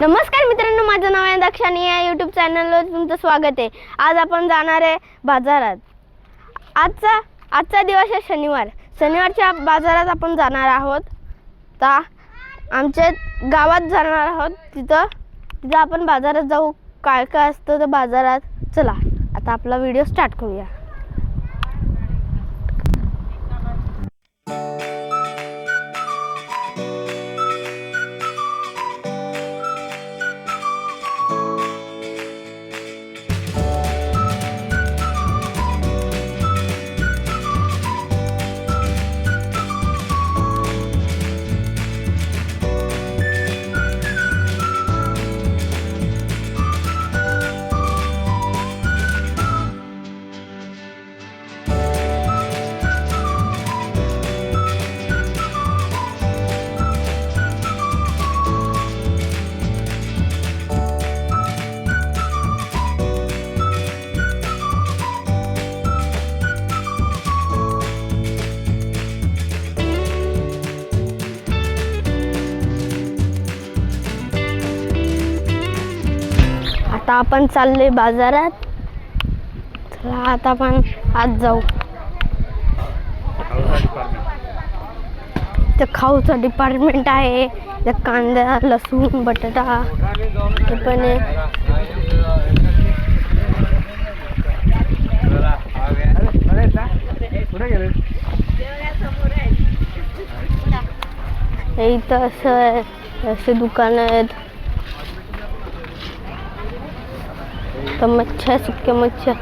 नमस्कार मित्रांनो, माझं नाव आहे दक्ष आणि या यूट्यूब चॅनलवर तुमचं स्वागत आहे। आज आपण जाणार आहे बाजारात। आजचा दिवस आहे शनिवारच्या बाजारात आपण जाणार आहोत। तर आमच्या गावात जाणार आहोत। तिथं आपण बाजारात जाऊ, काय काय असतं तर बाजारात। चला आता आपला व्हिडिओ स्टार्ट करूया। आता आपण चालले बाजारात। चला आता आपण आज जाऊ। ते खाऊचा डिपार्टमेंट आहे। ते कांदा, लसूण, बटाटा हे पण आहे। इथं असे दुकान आहेत। तर मच्छ्या, सुक्या मच्छ्या,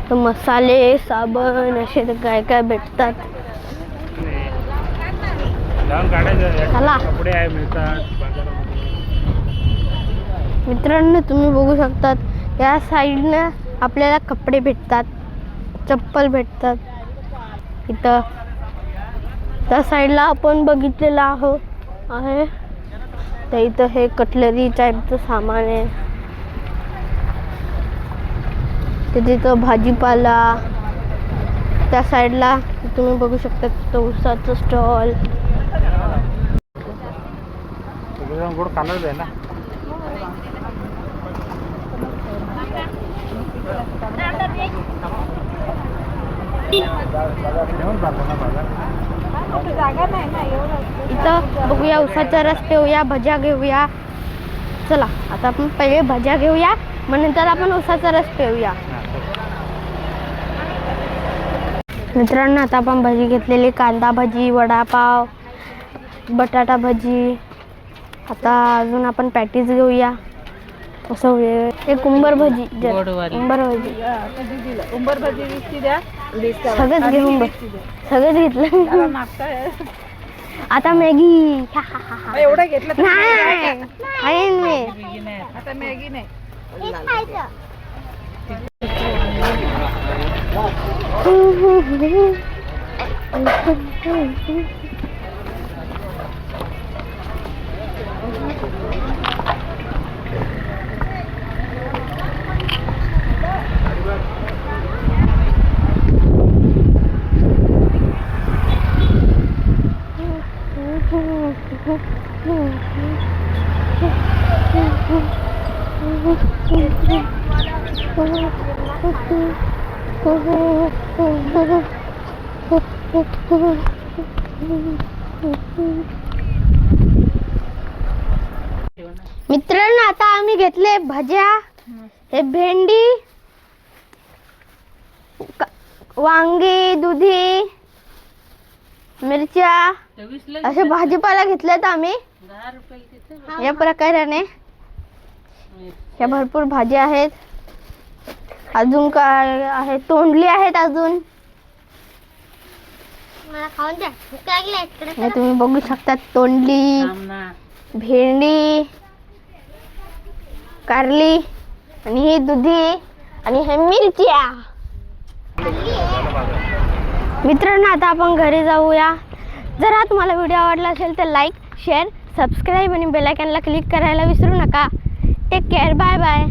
तर मसाले, साबण असे तर काय काय भेटतात। चला मित्रांनो, तुम्ही बघू शकतात या साईडनं आपल्याला कपडे भेटतात, चप्पल भेटतात। इथं त्या साईडला आपण बघितलेलं आहे। तर इथं हे कटलरी टाईपचं सामान आहे। तिथं भाजीपाला, त्या साईडला तुम्ही बघू शकता ऊसाचं स्टॉल। इथं बघूया ऊसाचा रस पिऊया, भज्या घेऊया। चला आता आपण पहिले भज्या घेऊया, मग नंतर आपण ऊसाचा रस पिऊया। मित्रांनो, आता आपण भजी घेतलेली, कांदा भजी, वडापाव, बटाटा भजी। आता अजून आपण पॅटीज घेऊया। असं एक कुंभार भजी, कुंभार भजी 20 द्या। सगळंच घेऊन बस, सगळंच घेतलं। आता मॅगी एवढं घेतलं नाही, आता मॅगी नाही। मित्रांनो, आता आम्ही घेतले भज्या, हे भेंडी, वांगी, दुधी, मिरच्या, असे भाजीपाला घेतलेत आम्ही। या प्रकाराने या भरपूर भाज्या आहेत। अजून काय आहे, तोंडली आहेत अजून। तुम्ही बघू शकता तोंडली, भेंडी, कारली, आणि ही दुधी, आणि हे मिरच्या। मित्रांनो, आता आपण घरी जाऊया। जर हा तुम्हाला व्हिडिओ आवडला असेल तर लाईक, शेअर, सबस्क्राईब आणि बेल आयकॉनला क्लिक करायला विसरू नका। Take care, bye bye.